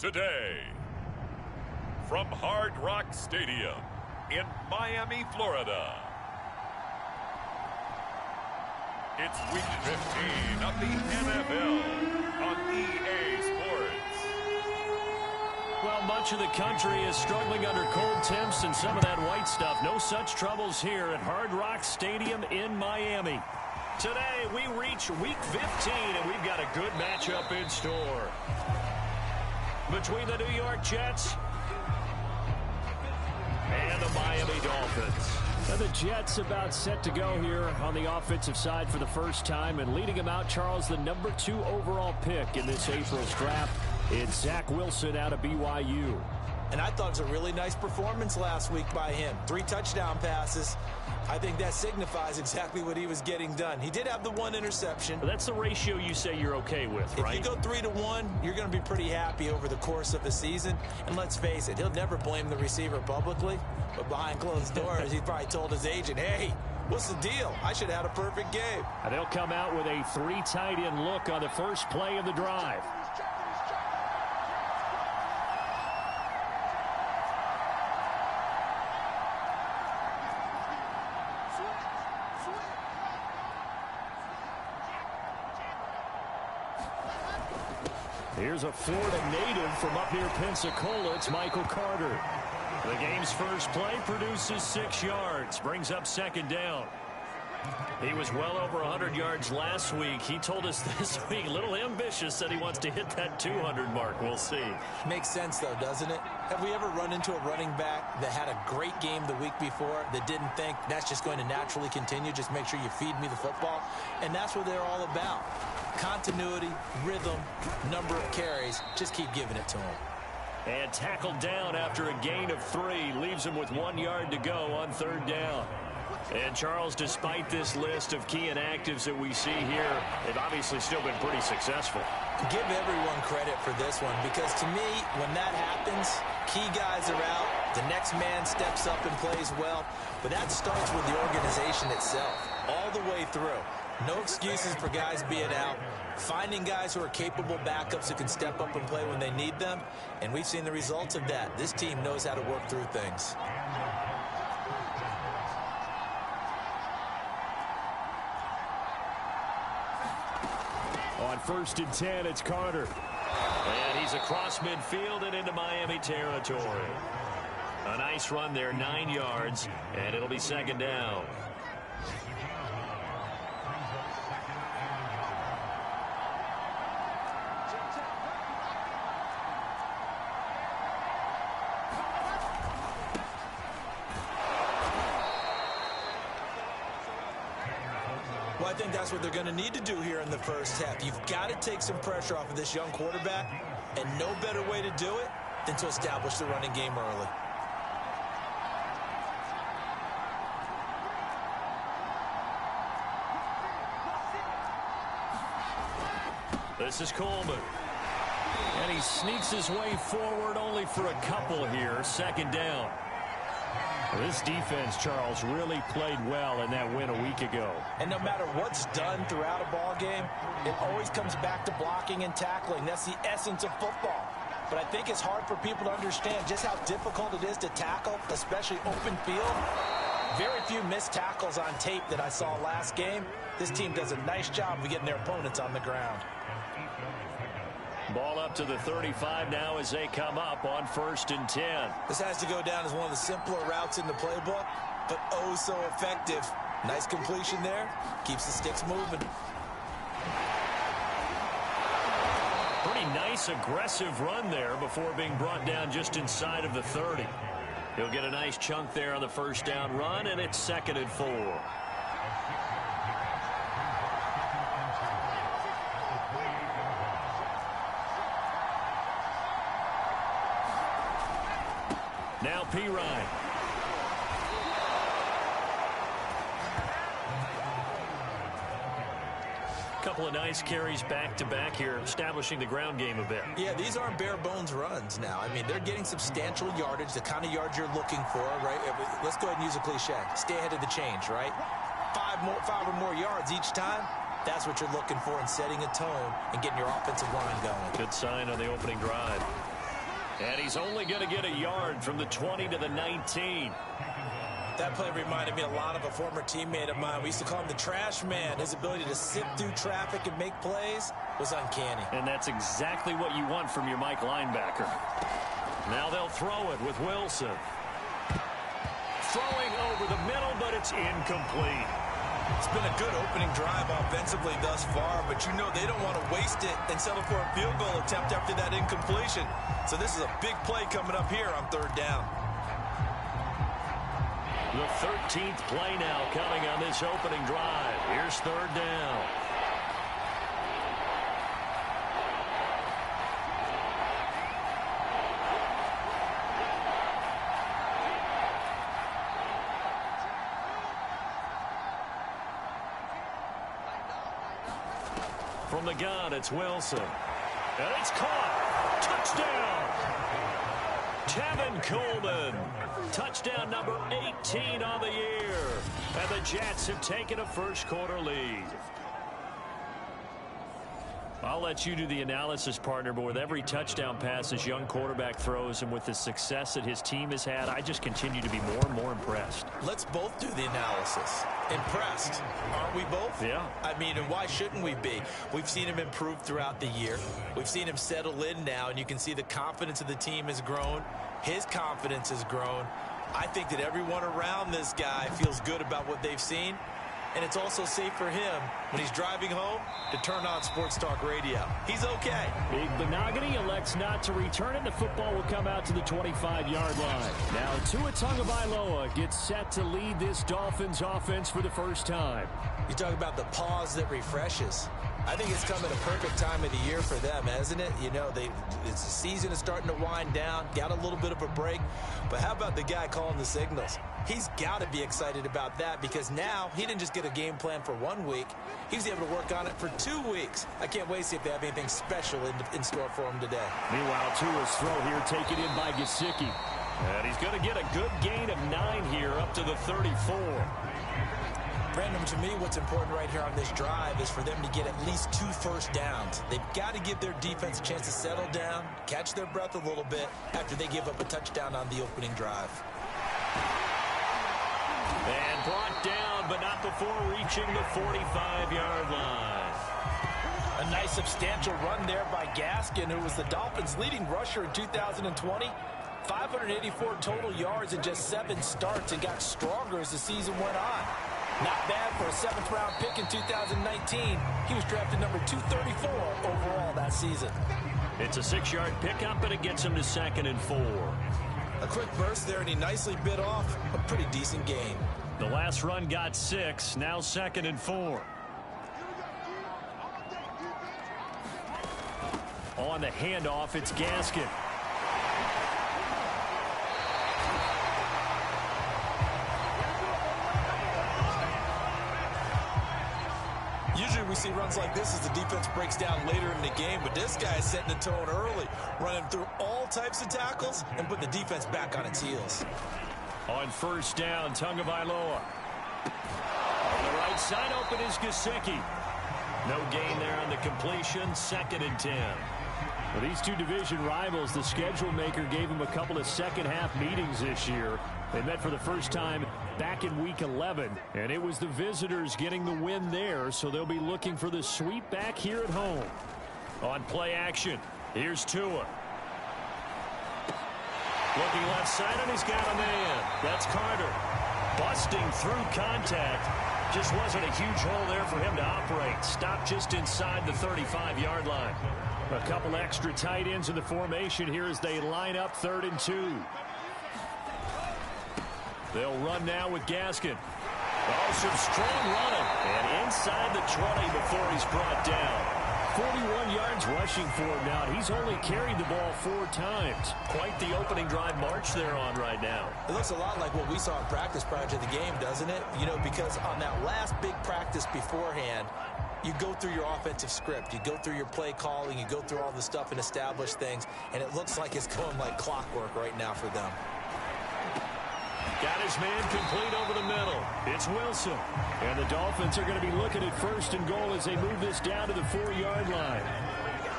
Today, from Hard Rock Stadium in Miami, Florida, it's Week 15 of the NFL on EA Sports. Well, much of the country is struggling under cold temps and some of that white stuff. No such troubles here at Hard Rock Stadium in Miami. Today, we reach Week 15, and we've got a good matchup in store. Between the New York Jets and the Miami Dolphins. Now the Jets about set to go here on the offensive side for the first time. And leading them out, Charles, the number 2 overall pick in this April's draft. It's Zach Wilson out of BYU. And I thought it was a really nice performance last week by him. 3 touchdown passes. I think that signifies exactly what he was getting done. He did have the 1 interception. But that's the ratio you say you're okay with, right? If you go 3-1, you're going to be pretty happy over the course of a season. And let's face it, he'll never blame the receiver publicly. But behind closed doors, he probably told his agent, hey, what's the deal? I should have had a perfect game. And they'll come out with a 3 tight end look on the first play of the drive. Here's a Florida native from up near Pensacola. It's Michael Carter. The game's first play produces 6 yards, brings up second down. He was well over 100 yards last week. He told us this week, a little ambitious, said he wants to hit that 200 mark. We'll see. Makes sense, though, doesn't it? Have we ever run into a running back that had a great game the week before that didn't think that's just going to naturally continue? Just make sure you feed me the football. And that's what they're all about. Continuity, rhythm, number of carries. Just keep giving it to him. And tackled down after a gain of 3. Leaves him with 1 yard to go on third down. And, Charles, despite this list of key inactives that we see here, they've obviously still been pretty successful. Give everyone credit for this one because, to me, when that happens, key guys are out, the next man steps up and plays well, but that starts with the organization itself all the way through. No excuses for guys being out, finding guys who are capable backups who can step up and play when they need them, and we've seen the results of that. This team knows how to work through things. On 1st and 10, it's Carter. And he's across midfield and into Miami territory. A nice run there, 9 yards, and it'll be second down. Well, I think that's what they're going to need to do here in the first half. You've got to take some pressure off of this young quarterback, and no better way to do it than to establish the running game early. This is Coleman. And he sneaks his way forward only for a couple here. Second down. This defense, Charles, really played well in that win a week ago. And no matter what's done throughout a ball game, it always comes back to blocking and tackling. That's the essence of football. But I think it's hard for people to understand just how difficult it is to tackle, especially open field. Very few missed tackles on tape that I saw last game. This team does a nice job of getting their opponents on the ground. Ball up to the 35 now as they come up on 1st and 10. This has to go down as one of the simpler routes in the playbook, but oh so effective. Nice completion there. Keeps the sticks moving. Pretty nice aggressive run there before being brought down just inside of the 30. He'll get a nice chunk there on the first down run, and it's 2nd and 4. Now Pirine. Couple of nice carries back-to-back here, establishing the ground game a bit. Yeah, these aren't bare-bones runs now. I mean, they're getting substantial yardage, the kind of yards you're looking for, right? Let's go ahead and use a cliche. Stay ahead of the change, right? Five or more yards each time. That's what you're looking for in setting a tone and getting your offensive line going. Good sign on the opening drive. And he's only going to get a yard from the 20 to the 19. That play reminded me a lot of a former teammate of mine. We used to call him the trash man. His ability to sit through traffic and make plays was uncanny. And that's exactly what you want from your Mike linebacker. Now they'll throw it with Wilson. Throwing over the middle, but it's incomplete. It's been a good opening drive offensively thus far, but you know they don't want to waste it and settle for a field goal attempt after that incompletion. So this is a big play coming up here on 3rd down. The 13th play now coming on this opening drive. Here's 3rd down. From the gun, it's Wilson. And it's caught. Touchdown. Tevin Coleman. Touchdown number 18 on the year. And the Jets have taken a first-quarter lead. I'll let you do the analysis, partner, but with every touchdown pass this young quarterback throws and with the success that his team has had, I just continue to be more and more impressed. Let's both do the analysis. Impressed. Aren't we both? Yeah. I mean, and why shouldn't we be? We've seen him improve throughout the year. We've seen him settle in now, and you can see the confidence of the team has grown. His confidence has grown. I think that everyone around this guy feels good about what they've seen. And it's also safe for him when he's driving home to turn on Sports Talk Radio. He's okay. Big Benogany elects not to return it. The football will come out to the 25-yard line. Now Tua Tagovailoa gets set to lead this Dolphins offense for the first time. You talk about the pause that refreshes. I think it's come at a perfect time of the year for them, hasn't it? You know, the season is starting to wind down, got a little bit of a break. But how about the guy calling the signals? He's got to be excited about that because now he didn't just get a game plan for 1 week. He was able to work on it for 2 weeks. I can't wait to see if they have anything special in store for him today. Meanwhile, Tua's throw here taken in by Gesicki. And he's going to get a good gain of 9 here up to the 34. Brandon, to me, what's important right here on this drive is for them to get at least 2 first downs. They've got to give their defense a chance to settle down, catch their breath a little bit after they give up a touchdown on the opening drive. And brought down, but not before reaching the 45-yard line. A nice substantial run there by Gaskin, who was the Dolphins' leading rusher in 2020. 584 total yards in just 7 starts and got stronger as the season went on. Not bad for a 7th-round pick in 2019. He was drafted number 234 overall that season. It's a 6-yard pickup, but it gets him to 2nd and 4. A quick burst there, and he nicely bit off a pretty decent gain. The last run got 6, now 2nd and 4. On the handoff, it's Gaskin. Usually we see runs like this as the defense breaks down later in the game, but this guy is setting the tone early, running through all types of tackles and putting the defense back on its heels. On 1st down, Tagovailoa. On the right side, open is Gesicki. No gain there on the completion, 2nd and 10. For these two division rivals, the schedule maker gave them a couple of second-half meetings this year. They met for the first time back in Week 11, and it was the visitors getting the win there, so they'll be looking for the sweep back here at home. On play action, here's Tua. Looking left side, and he's got a man. That's Carter. Busting through contact. Just wasn't a huge hole there for him to operate. Stopped just inside the 35-yard line. A couple extra tight ends in the formation here as they line up 3rd and 2. They'll run now with Gaskin. Oh, some strong running. And inside the 20 before he's brought down. 41 yards rushing for him now. He's only carried the ball 4 times. Quite the opening drive march they're on right now. It looks a lot like what we saw in practice prior to the game, doesn't it? You know, because on that last big practice beforehand, you go through your offensive script. You go through your play calling. You go through all the stuff and establish things. And it looks like it's going like clockwork right now for them. Got his man complete over the middle. It's Wilson. And the Dolphins are going to be looking at 1st and goal as they move this down to the 4-yard line.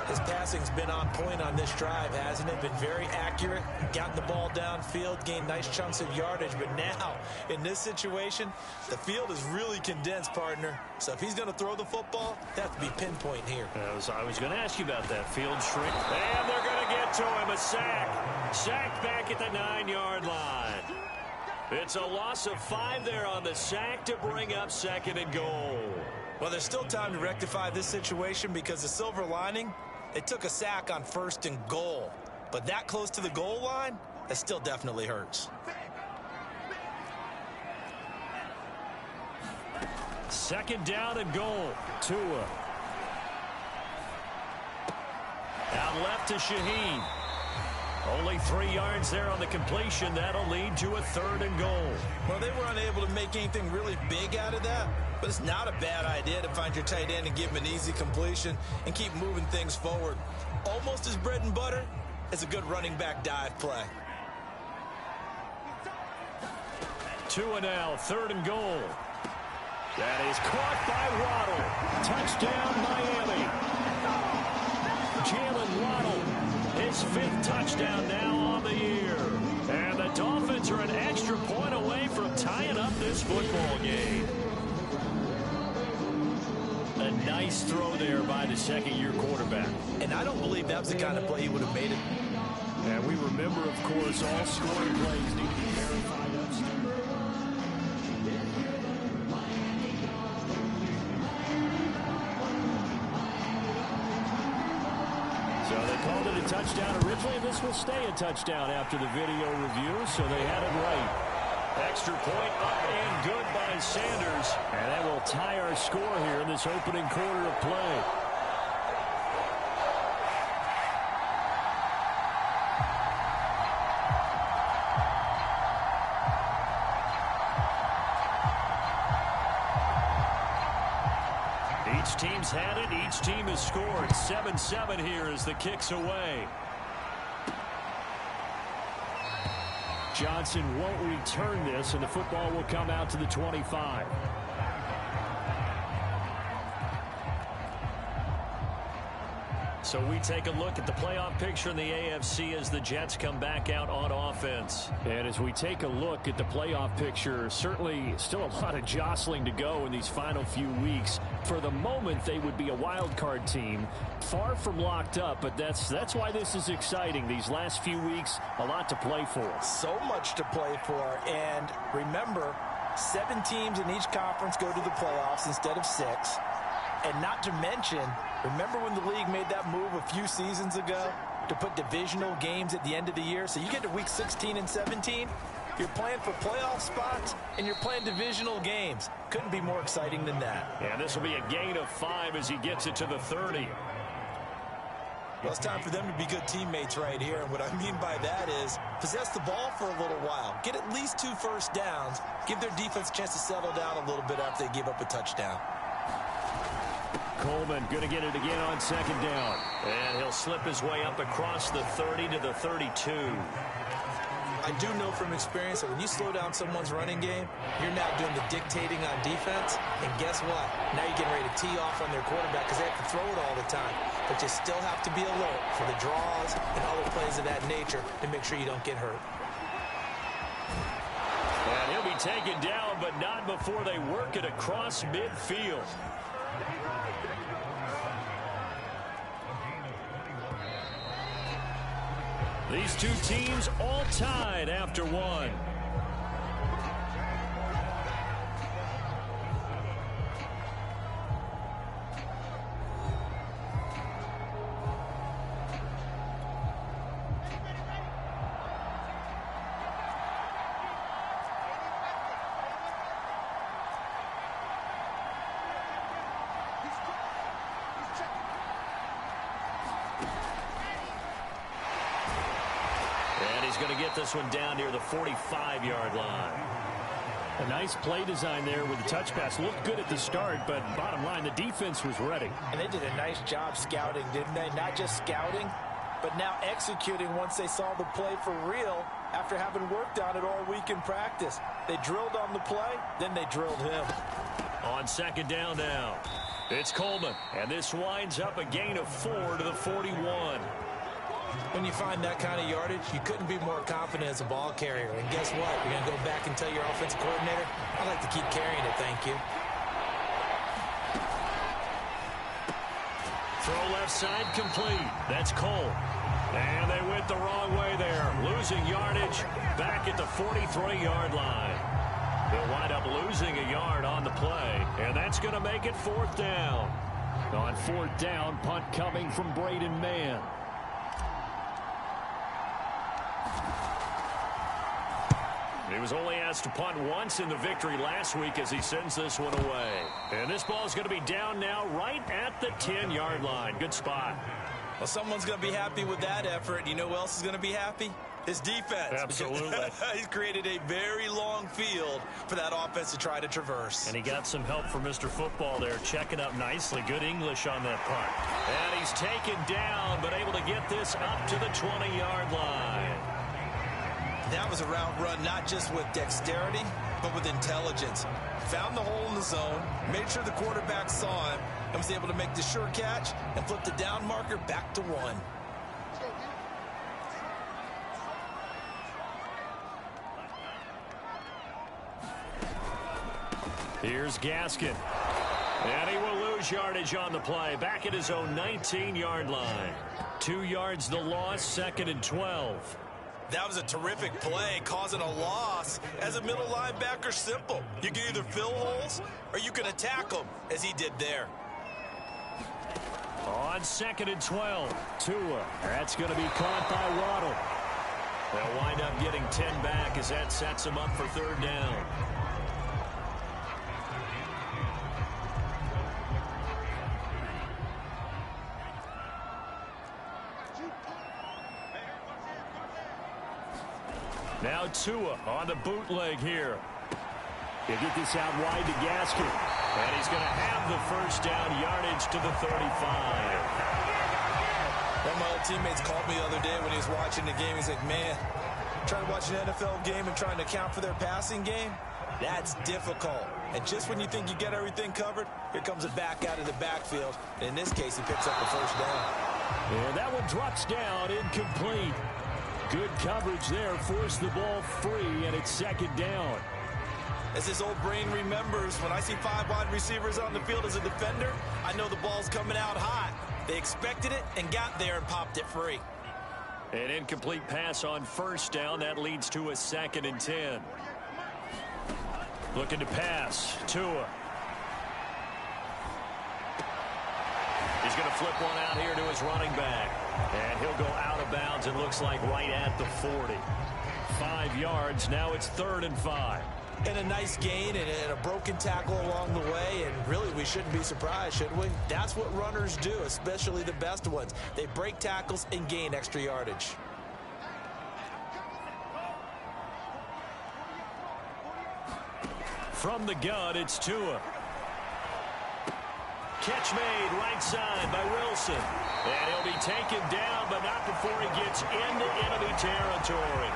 His passing's been on point on this drive, hasn't it? Been very accurate, gotten the ball downfield, gained nice chunks of yardage. But now, in this situation, the field is really condensed, partner. So if he's going to throw the football, that has to be pinpoint here. I was going to ask you about that field shrink. And they're going to get to him. A sack. Sacked back at the 9-yard line. It's a loss of 5 there on the sack to bring up 2nd and goal. Well, there's still time to rectify this situation because the silver lining, they took a sack on 1st and goal. But that close to the goal line, that still definitely hurts. 2nd down and goal. Tua. Out left to Shaheen. Only 3 yards there on the completion. That'll lead to a 3rd and goal. Well, they were unable to make anything really big out of that, but it's not a bad idea to find your tight end and give him an easy completion and keep moving things forward. Almost as bread and butter as a good running back dive play. Tua now, 3rd and goal. That is caught by Waddle. Touchdown, Miami. Jalen Waddle. His 5th touchdown now on the year. And the Dolphins are an extra point away from tying up this football game. A nice throw there by the 2nd-year quarterback. And I don't believe that was the kind of play he would have made it. And we remember, of course, all scoring plays need to be verified upstairs. So they called it a touchdown originally, and this will stay a touchdown after the video review, so they had it right. Extra point up and good by Sanders. And that will tie our score here in this opening quarter of play. Each team's had it. Each team has scored. 7-7 here as the kick's away. Johnson won't return this, and the football will come out to the 25. So we take a look at the playoff picture in the AFC as the Jets come back out on offense. And as we take a look at the playoff picture, certainly still a lot of jostling to go in these final few weeks. For the moment, they would be a wild card team, far from locked up, but that's why this is exciting. These last few weeks, a lot to play for. So much to play for, and remember, 7 teams in each conference go to the playoffs instead of 6. And not to mention, remember when the league made that move a few seasons ago to put divisional games at the end of the year? So you get to week 16 and 17, you're playing for playoff spots, and you're playing divisional games. Couldn't be more exciting than that. Yeah, this will be a gain of 5 as he gets it to the 30. Well, it's time for them to be good teammates right here. And what I mean by that is possess the ball for a little while. Get at least 2 first downs. Give their defense a chance to settle down a little bit after they give up a touchdown. Coleman going to get it again on 2nd down. And he'll slip his way up across the 30 to the 32. I do know from experience that when you slow down someone's running game, you're now doing the dictating on defense. And guess what? Now you're getting ready to tee off on their quarterback because they have to throw it all the time. But you still have to be alert for the draws and other plays of that nature to make sure you don't get hurt. And he'll be taken down, but not before they work it across midfield. These two teams all tied after one. Going to get this one down near the 45-yard line. A nice play design there with the touch pass. Looked good at the start, but bottom line, the defense was ready. And they did a nice job scouting, didn't they? Not just scouting, but now executing once they saw the play for real after having worked on it all week in practice. They drilled on the play, then they drilled him. On 2nd down now. It's Coleman, and this winds up a gain of 4 to the 41. When you find that kind of yardage, you couldn't be more confident as a ball carrier. And guess what? You're going to go back and tell your offensive coordinator, I'd like to keep carrying it, thank you. Throw left side complete. That's Cole. And they went the wrong way there, losing yardage back at the 43-yard line. They'll wind up losing a yard on the play, and that's going to make it 4th down. On 4th down, punt coming from Braden Mann. He was only asked to punt once in the victory last week as he sends this one away. And this ball is going to be down now right at the 10-yard line. Good spot. Well, someone's going to be happy with that effort. You know who else is going to be happy? His defense. Absolutely. He's created a very long field for that offense to try to traverse. And he got some help from Mr. Football there, checking up nicely. Good English on that punt. And he's taken down, but able to get this up to the 20-yard line. That was a route run not just with dexterity, but with intelligence. Found the hole in the zone, made sure the quarterback saw him, and was able to make the sure catch and flip the down marker back to 1. Here's Gaskin. And he will lose yardage on the play, back at his own 19-yard line. 2 yards the loss, 2nd and 12. That was a terrific play, causing a loss. As a middle linebacker, simple. You can either fill holes or you can attack them, as he did there. On 2nd and 12, Tua. That's going to be caught by Waddle. They'll wind up getting 10 back as that sets them up for 3rd down. Now Tua on the bootleg here. He'll get this out wide to Gaskin. And he's going to have the 1st down yardage to the 35. One of my old teammates called me the other day when he was watching the game. He's like, man, trying to watch an NFL game and trying to account for their passing game, that's difficult. And just when you think you get everything covered, here comes a back out of the backfield. And in this case, he picks up the 1st down. And that one drops down, incomplete. Good coverage there, forced the ball free, and it's 2nd down. As his old brain remembers, when I see 5 wide receivers on the field as a defender, I know the ball's coming out hot. They expected it and got there and popped it free. An incomplete pass on 1st down. That leads to a 2nd and 10. Looking to pass. Tua. He's going to flip one out here to his running back. And he'll go out of bounds, it looks like right at the 40. 5 yards. Now it's 3rd and 5. And a nice gain and a broken tackle along the way. And really, we shouldn't be surprised, should we? That's what runners do, especially the best ones. They break tackles and gain extra yardage. From the gun, it's Tua. Catch made right side by Wilson. And he'll be taken down, but not before he gets into enemy territory.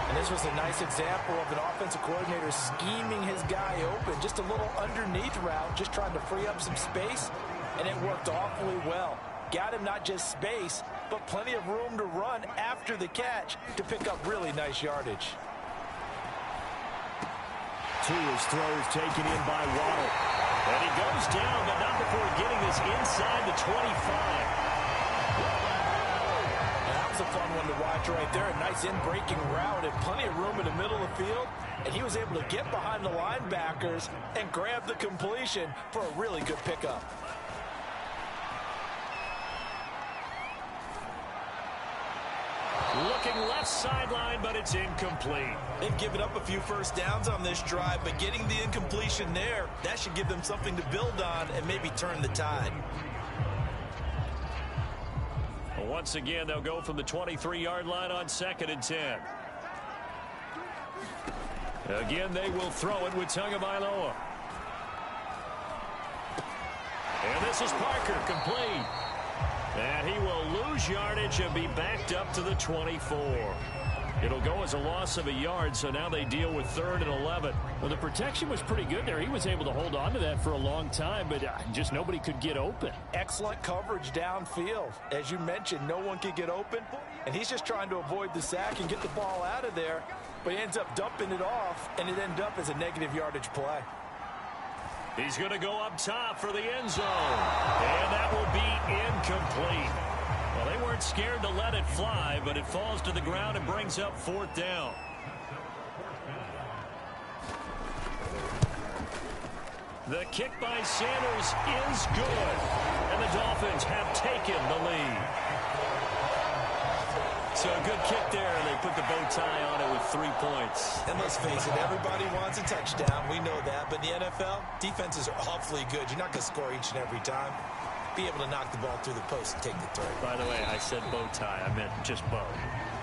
And this was a nice example of an offensive coordinator scheming his guy open. Just a little underneath route, just trying to free up some space, and it worked awfully well. Got him not just space, but plenty of room to run after the catch to pick up really nice yardage. Tua's throw is taken in by Waddle. And he goes down, but not before getting this inside the 25. That was a fun one to watch right there. A nice in-breaking route and plenty of room in the middle of the field. And he was able to get behind the linebackers and grab the completion for a really good pickup. Looking left sideline, but it's incomplete. They've given up a few 1st downs on this drive, but getting the incompletion there, that should give them something to build on and maybe turn the tide. Well, once again, they'll go from the 23-yard line on 2nd and 10. Again, they will throw it with Tagovailoa. And this is Parker, complete. And he will lose yardage and be backed up to the 24. It'll go as a loss of a yard, so now they deal with 3rd and 11. Well, the protection was pretty good there. He was able to hold on to that for a long time, but just nobody could get open. Excellent coverage downfield. As you mentioned, no one could get open, and he's just trying to avoid the sack and get the ball out of there, but he ends up dumping it off, and it ended up as a negative yardage play. He's going to go up top for the end zone, and that will be incomplete. Well, they weren't scared to let it fly, but it falls to the ground and brings up 4th down. The kick by Sanders is good, and the Dolphins have taken the lead. So a good kick there, and they put the bow tie on it with 3 points. And let's face it, everybody wants a touchdown. We know that. But in the NFL, defenses are awfully good. You're not going to score each and every time. Be able to knock the ball through the post and take the throw. By the way, I said bow tie. I meant just bow.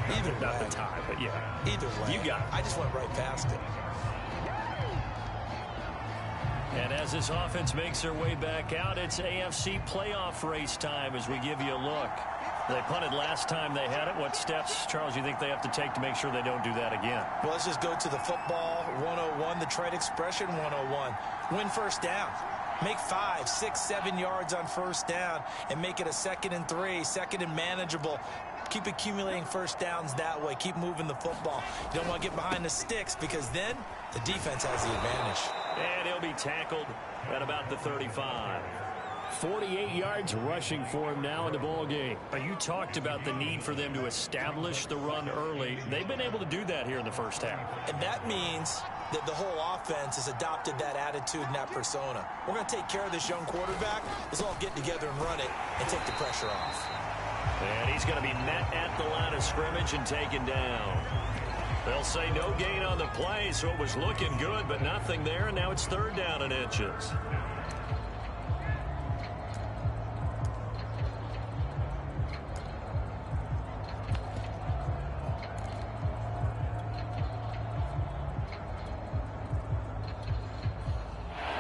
Either way. Not the tie, but yeah. Either way. You got it. I just went right past it. And as this offense makes their way back out, it's AFC playoff race time as we give you a look. They punted last time they had it. What steps, Charles, you think they have to take to make sure they don't do that again? Well, let's just go to the football 101, the trade expression 101. Win first down. Make 5, 6, 7 yards on first down and make it a 2nd and 3, 2nd and manageable. Keep accumulating first downs that way. Keep moving the football. You don't want to get behind the sticks because then the defense has the advantage. And he'll be tackled at about the 35. 48 yards rushing for him now in the ball game. You talked about the need for them to establish the run early. They've been able to do that here in the first half. And that means that the whole offense has adopted that attitude and that persona. We're going to take care of this young quarterback. Let's all get together and run it and take the pressure off. And he's going to be met at the line of scrimmage and taken down. They'll say no gain on the play, so it was looking good, but nothing there, and now it's 3rd down and inches.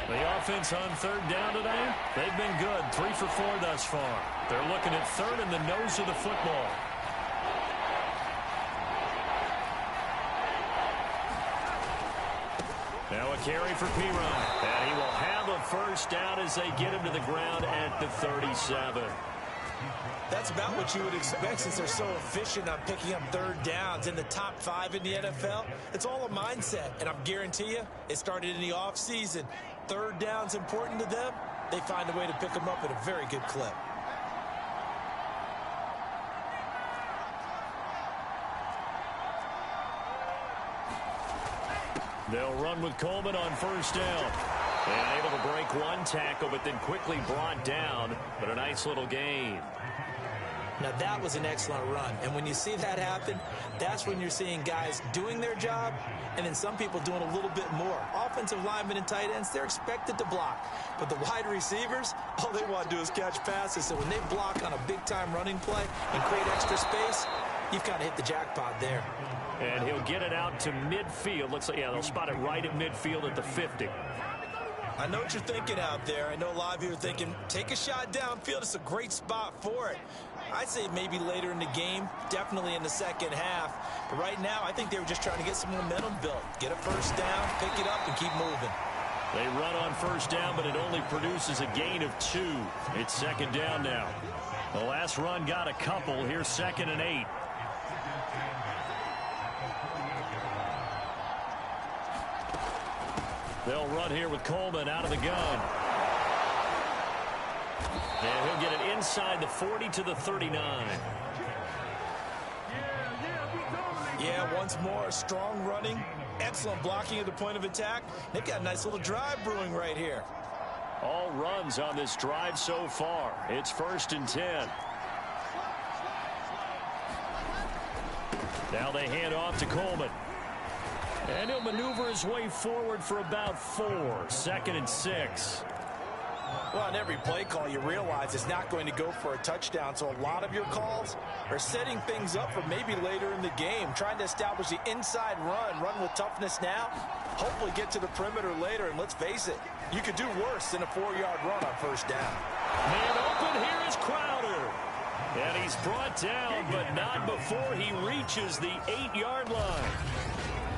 The offense on 3rd down today, they've been good. 3 for 4 thus far. They're looking at 3rd in the nose of the football. Now a carry for Perine. And he will have a first down as they get him to the ground at the 37. That's about what you would expect since they're so efficient on picking up 3rd downs in the top 5 in the NFL. It's all a mindset, and I guarantee you it started in the offseason. 3rd down's important to them. They find a way to pick them up at a very good clip. They'll run with Coleman on first down. And able to break one tackle, but then quickly brought down. But a nice little gain. Now, that was an excellent run. And when you see that happen, that's when you're seeing guys doing their job and then some people doing a little bit more. Offensive linemen and tight ends, they're expected to block. But the wide receivers, all they want to do is catch passes. So when they block on a big-time running play and create extra space, you've kind of hit the jackpot there. And he'll get it out to midfield. Looks like, yeah, they'll spot it right at midfield at the 50. I know what you're thinking out there. I know a lot of you are thinking, take a shot downfield. It's a great spot for it. I'd say maybe later in the game, definitely in the second half. But right now, I think they were just trying to get some momentum built. Get a first down, pick it up, and keep moving. They run on first down, but it only produces a gain of 2. It's second down now. The last run got a couple. Here's 2nd and 8. They'll run here with Coleman out of the gun. And he'll get it inside the 40 to the 39. Yeah, once more, strong running, excellent blocking at the point of attack. They've got a nice little drive brewing right here. All runs on this drive so far. It's 1st and 10. Now they hand off to Coleman. And he'll maneuver his way forward for about 4. 2nd and 6. Well, on every play call, you realize it's not going to go for a touchdown. So a lot of your calls are setting things up for maybe later in the game, trying to establish the inside run with toughness now, hopefully get to the perimeter later. And let's face it, you could do worse than a 4-yard run on first down. Man open, here is Crowder. And he's brought down, but not before he reaches the 8-yard line.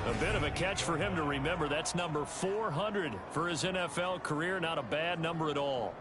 A bit of a catch for him to remember. That's number 400 for his NFL career. Not a bad number at all.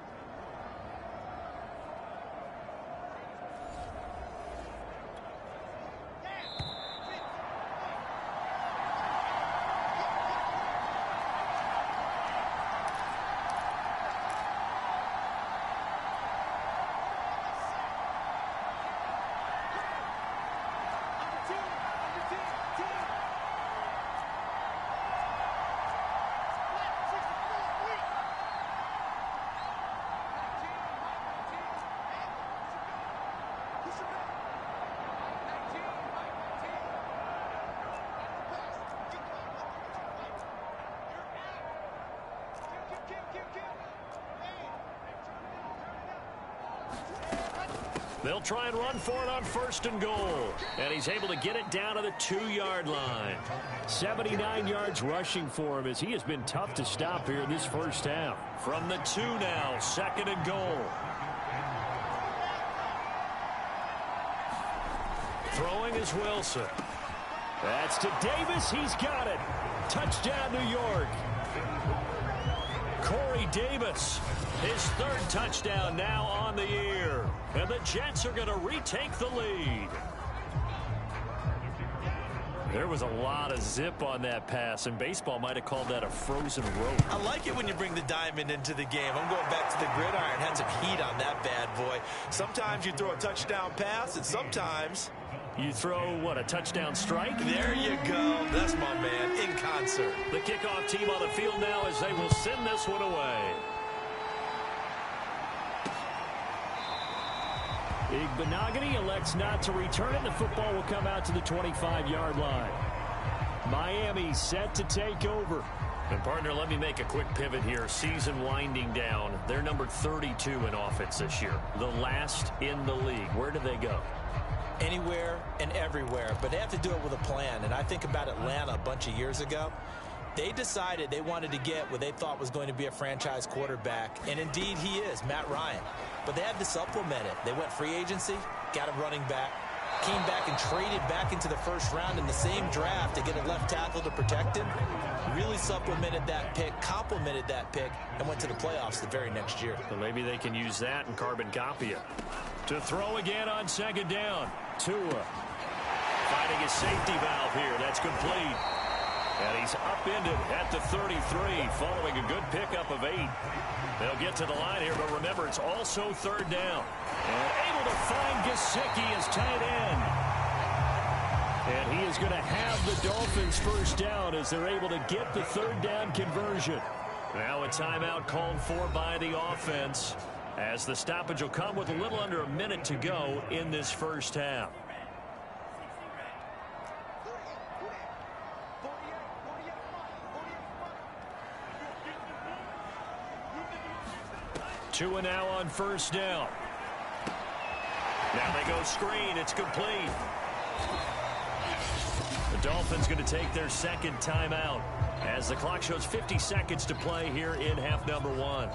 They'll try and run for it on 1st and goal. And he's able to get it down to the 2-yard line. 79 yards rushing for him as he has been tough to stop here in this first half. From the 2 now, 2nd and goal. Throwing is Wilson. That's to Davis. He's got it. Touchdown, New York. Corey Davis, his 3rd touchdown now on the year. And the Jets are going to retake the lead. There was a lot of zip on that pass, and baseball might have called that a frozen rope. I like it when you bring the diamond into the game. I'm going back to the gridiron. Had some heat on that bad boy. Sometimes you throw a touchdown pass, and sometimes you throw, what, a touchdown strike? There you go. That's my man, in concert. The kickoff team on the field now as they will send this one away. Igbenogany elects not to return it. The football will come out to the 25-yard line. Miami set to take over. And, partner, let me make a quick pivot here. Season winding down. They're number 32 in offense this year. The last in the league. Where do they go? Anywhere and everywhere, but they have to do it with a plan. And I think about Atlanta a bunch of years ago. They decided they wanted to get what they thought was going to be a franchise quarterback, and indeed he is, Matt Ryan. But they had to supplement it. They went free agency, got a running back, came back and traded back into the 1st round in the same draft to get a left tackle to protect him. Really supplemented that pick, complemented that pick, and went to the playoffs the very next year. Well, maybe they can use that and carbon copy it. To throw again on 2nd down. Tua finding his safety valve here. That's complete. And he's upended at the 33 following a good pickup of 8. They'll get to the line here, but remember, it's also 3rd down. And able to find Gesicki as tight end. And he is going to have the Dolphins 1st down as they're able to get the 3rd down conversion. Now a timeout called for by the offense as the stoppage will come with a little under a minute to go in this first half. Tua now on 1st down. Now they go screen. It's complete. The Dolphins going to take their 2nd timeout as the clock shows 50 seconds to play here in half number 1.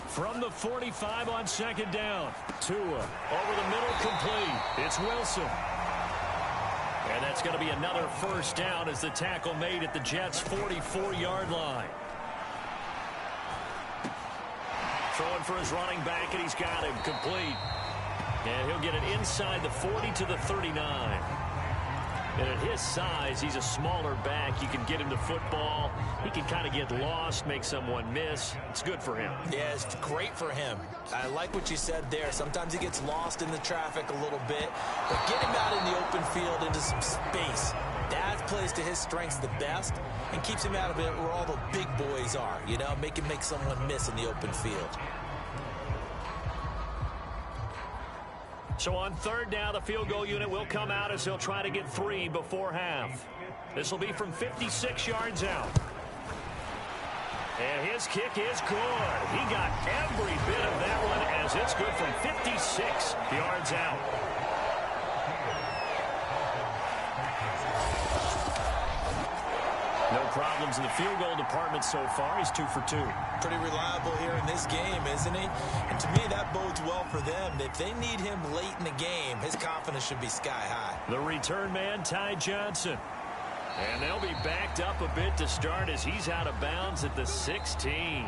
From the 45 on 2nd down. Tua over the middle, complete. It's Wilson. And that's going to be another 1st down as the tackle made at the Jets' 44-yard line. Throwing for his running back, and he's got him complete. And he'll get it inside the 40 to the 39. And at his size, he's a smaller back. You can get him the football. He can kind of get lost, make someone miss. It's good for him. Yeah, it's great for him. I like what you said there. Sometimes he gets lost in the traffic a little bit. But get him out in the open field into some space. That plays to his strengths the best and keeps him out of it where all the big boys are. You know, make him make someone miss in the open field. So on 3rd down, the field goal unit will come out as he'll try to get 3 before half. This will be from 56 yards out. And his kick is good. He got every bit of that one as it's good from 56 yards out. No problems in the field goal department so far. He's 2 for 2. Pretty reliable here in this game, isn't he? And to me, that bodes well for them. If they need him late in the game, his confidence should be sky high. The return man, Ty Johnson. And they'll be backed up a bit to start as he's out of bounds at the 16.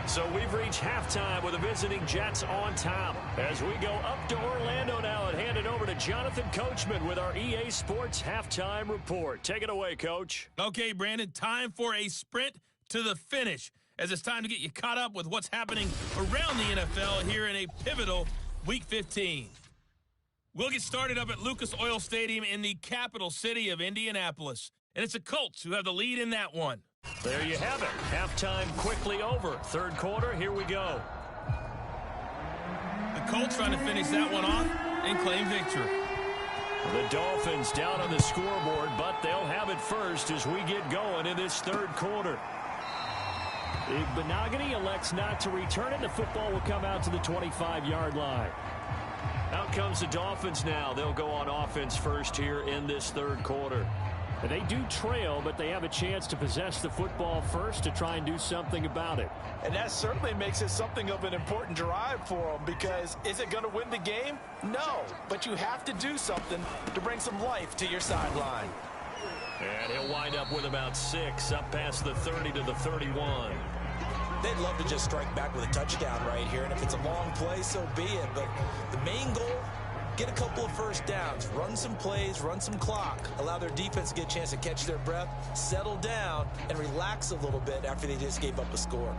So we've reached halftime with the visiting Jets on top. As we go up to Orlando now and hand it over to Jonathan Coachman with our EA Sports Halftime Report. Take it away, Coach. Okay, Brandon, time for a sprint to the finish, as it's time to get you caught up with what's happening around the NFL here in a pivotal Week 15. We'll get started up at Lucas Oil Stadium in the capital city of Indianapolis. And it's the Colts who have the lead in that one. There you have it. Halftime quickly over. Third quarter, here we go. The Colts trying to finish that one off and claim victory. The Dolphins down on the scoreboard, but they'll have it first as we get going in this third quarter. Benogany elects not to return it. The football will come out to the 25-yard line. Out comes the Dolphins now. They'll go on offense first here in this third quarter. And they do trail, but they have a chance to possess the football first to try and do something about it. And that certainly makes it something of an important drive for them, because is it going to win the game? No, but you have to do something to bring some life to your sideline. And he'll wind up with about 6, up past the 30 to the 31. They'd love to just strike back with a touchdown right here, and if it's a long play, so be it. But the main goal, get a couple of first downs, run some plays, run some clock, allow their defense to get a chance to catch their breath, settle down, and relax a little bit after they just gave up a score.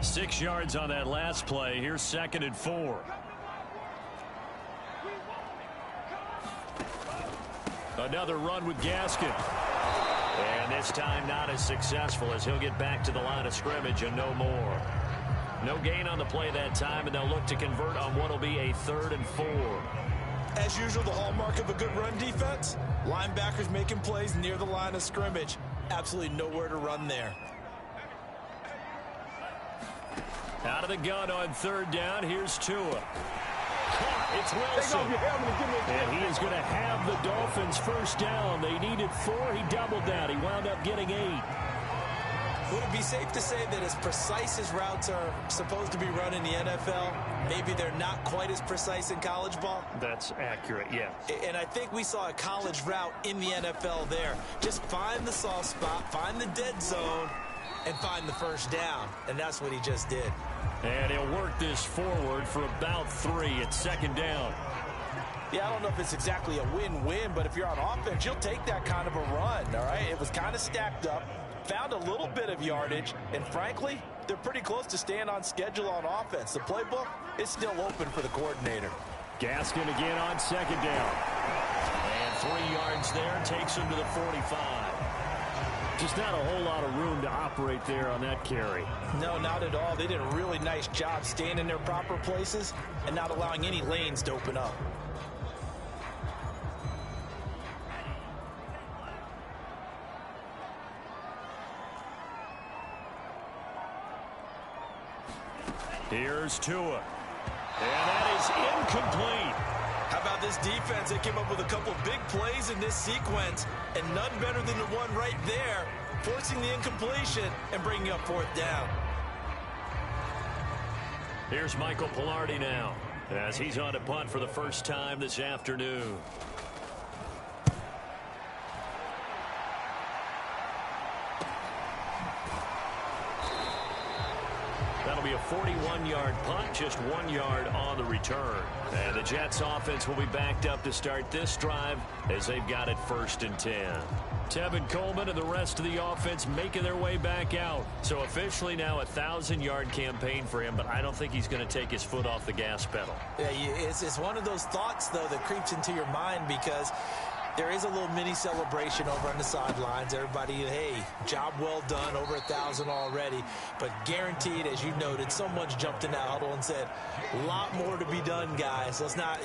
6 yards on that last play. Here's 2nd and 4. Another run with Gaskin. And this time not as successful, as he'll get back to the line of scrimmage and no more. No gain on the play that time, and they'll look to convert on what will be a 3rd and 4. As usual, the hallmark of a good run defense, linebackers making plays near the line of scrimmage. Absolutely nowhere to run there. Out of the gun on 3rd down, here's Tua. It's Wilson. And he is going to have the Dolphins first down. They needed 4. He doubled that. He wound up getting 8. Would it be safe to say that as precise as routes are supposed to be run in the NFL, maybe they're not quite as precise in college ball? That's accurate, yeah. And I think we saw a college route in the NFL there. Just find the soft spot, find the dead zone, and find the first down. And that's what he just did. And he'll work this forward for about 3 at 2nd down. Yeah, I don't know if it's exactly a win-win, but if you're on offense, you'll take that kind of a run, all right? It was kind of stacked up, found a little bit of yardage, and frankly, they're pretty close to staying on schedule on offense. The playbook is still open for the coordinator. Gaskin again on 2nd down. And 3 yards there, takes him to the 45. Just not a whole lot of room to operate there on that carry. No, not at all. They did a really nice job staying in their proper places and not allowing any lanes to open up. Here's Tua. And that is incomplete. How about this defense? They came up with a couple big plays in this sequence, and none better than the one right there, forcing the incompletion and bringing up 4th down. Here's Michael Palardy now, as he's on a punt for the first time this afternoon. That'll be a 41-yard punt, just 1 yard on the return. And the Jets offense will be backed up to start this drive as they've got it 1st and 10. Tevin Coleman and the rest of the offense making their way back out. So officially now a 1,000-yard campaign for him, but I don't think he's going to take his foot off the gas pedal. Yeah, it's one of those thoughts, though, that creeps into your mind, because there is a little mini celebration over on the sidelines. Everybody, hey, job well done, over 1,000 already. But guaranteed, as you noted, someone's jumped in that huddle and said, a lot more to be done, guys. Let's not,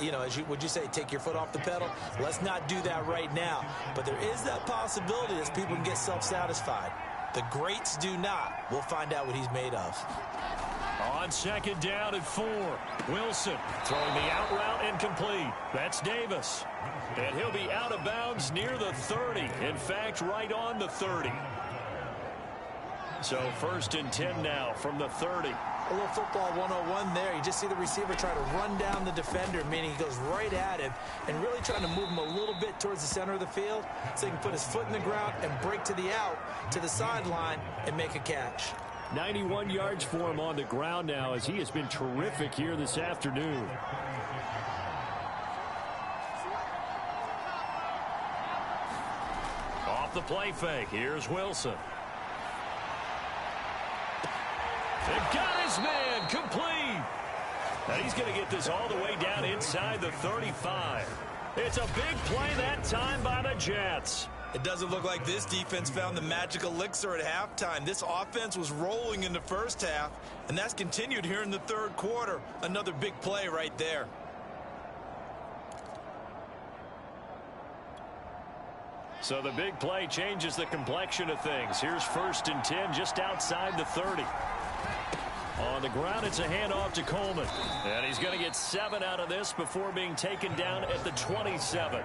would you say, take your foot off the pedal? Let's not do that right now. But there is that possibility that people can get self-satisfied. The greats do not. We'll find out what he's made of. On 2nd down and 4. Wilson throwing the out route incomplete. That's Davis. And he'll be out of bounds near the 30. In fact, right on the 30. So 1st and 10 now from the 30. A little football 101 there. You just see the receiver try to run down the defender, meaning he goes right at him and really trying to move him a little bit towards the center of the field so he can put his foot in the ground and break to the out, to the sideline, and make a catch. 91 yards for him on the ground now as he has been terrific here this afternoon. Off the play fake, here's Wilson. They've got his man complete. And he's going to get this all the way down inside the 35. It's a big play that time by the Jets. It doesn't look like this defense found the magic elixir at halftime. This offense was rolling in the first half, and that's continued here in the third quarter. Another big play right there. So the big play changes the complexion of things. Here's 1st and 10 just outside the 30. On the ground, it's a handoff to Coleman. And he's going to get 7 out of this before being taken down at the 27.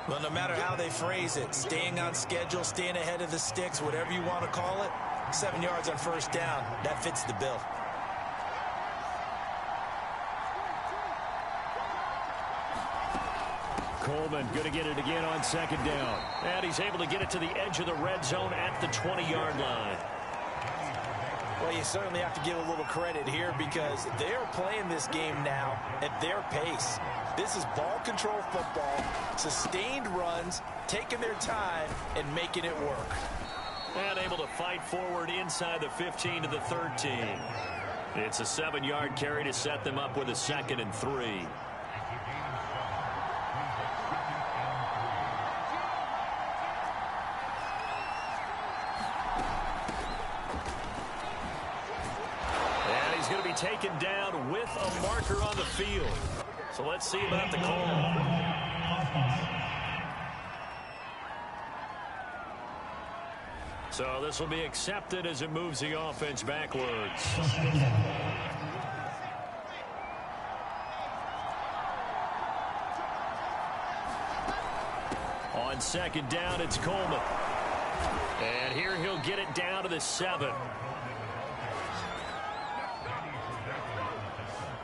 Well, no matter how they phrase it, staying on schedule, staying ahead of the sticks, whatever you want to call it, 7 yards on 1st down, that fits the bill. Coleman going to get it again on 2nd down. And he's able to get it to the edge of the red zone at the 20-yard line. Well, you certainly have to give a little credit here because they're playing this game now at their pace. This is ball control football, sustained runs, taking their time, and making it work. And able to fight forward inside the 15 to the 13. It's a 7-yard carry to set them up with a 2nd and 3. Taken down with a marker on the field. So let's see about the call. So this will be accepted as it moves the offense backwards. On 2nd down, it's Coleman. And here he'll get it down to the 7.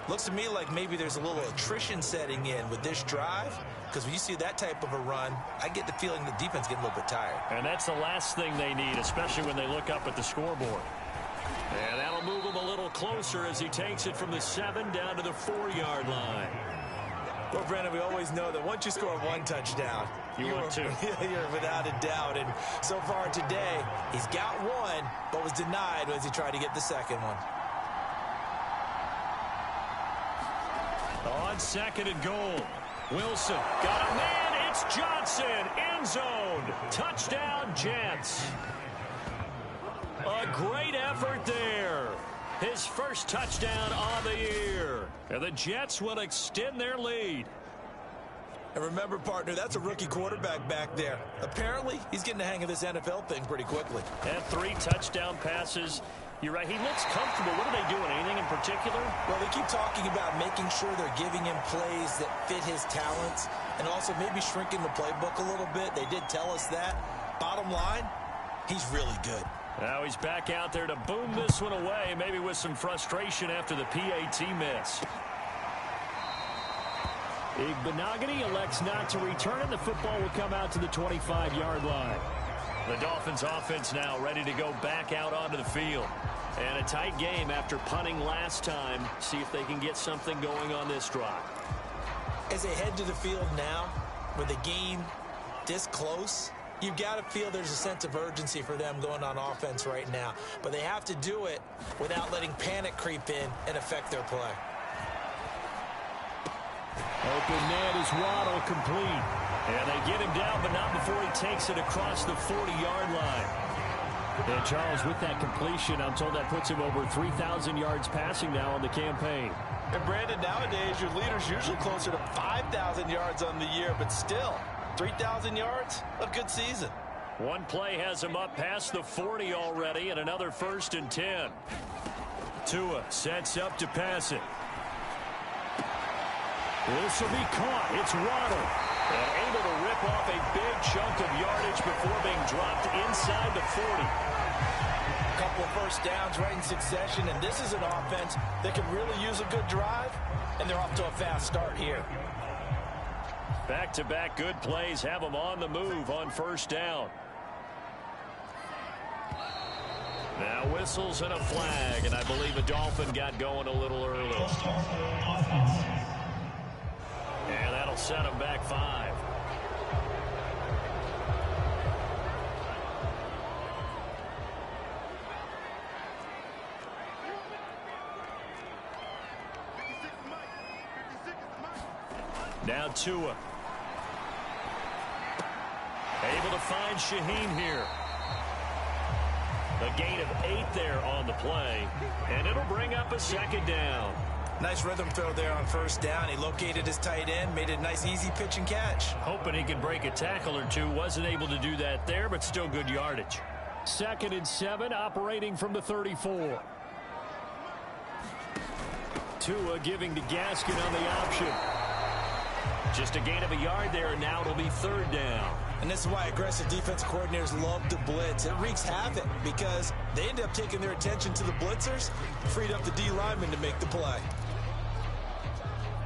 Looks to me like maybe there's a little attrition setting in with this drive, because when you see that type of a run, I get the feeling the defense getting a little bit tired. And that's the last thing they need, especially when they look up at the scoreboard. And that'll move him a little closer as he takes it from the 7 down to the 4-yard line. Well, Brandon, we always know that once you score 1 touchdown, you're without a doubt. And so far today, he's got 1, but was denied as he tried to get the 2nd one. On 2nd and goal, Wilson got a man. It's Johnson, end zone, touchdown Jets. A great effort there. His first touchdown on the year. And the Jets will extend their lead. And remember, partner, that's a rookie quarterback back there. Apparently, he's getting the hang of this NFL thing pretty quickly. And 3 touchdown passes. You're right. He looks comfortable. What are they doing? Anything in particular? Well, they keep talking about making sure they're giving him plays that fit his talents and also maybe shrinking the playbook a little bit. They did tell us that. Bottom line, he's really good. Now he's back out there to boom this one away, maybe with some frustration after the PAT miss. Igbenogany elects not to return, and the football will come out to the 25-yard line. The Dolphins offense now ready to go back out onto the field. And a tight game after punting last time. See if they can get something going on this drive. As they head to the field now, with the game this close, you've got to feel there's a sense of urgency for them going on offense right now. But they have to do it without letting panic creep in and affect their play. Open net is Waddle complete. And they get him down, but not before he takes it across the 40-yard line. And Charles, with that completion, I'm told that puts him over 3,000 yards passing now on the campaign. And Brandon, nowadays your leader's usually closer to 5,000 yards on the year, but still, 3,000 yards, a good season. One play has him up past the 40 already, and another 1st and 10. Tua sets up to pass it. This will be caught. It's Waddle. And able to rip off a big chunk of yardage before being dropped inside the 40. couple of first downs right in succession, and this is an offense that can really use a good drive, and they're off to a fast start here. Back-to-back good plays have them on the move on first down. Now whistles and a flag, and I believe a Dolphin got going a little early. And that'll set them back 5. Now Tua. Able to find Shaheen here. A gain of 8 there on the play, and it'll bring up a second down. Nice rhythm throw there on first down. He located his tight end, made it a nice easy pitch and catch. Hoping he could break a tackle or two. Wasn't able to do that there, but still good yardage. 2nd and 7, operating from the 34. Tua giving to Gaskin on the option. Just a gain of a yard there, and now it'll be 3rd down. And this is why aggressive defense coordinators love to blitz. It wreaks havoc because they end up taking their attention to the blitzers, freed up the D lineman to make the play.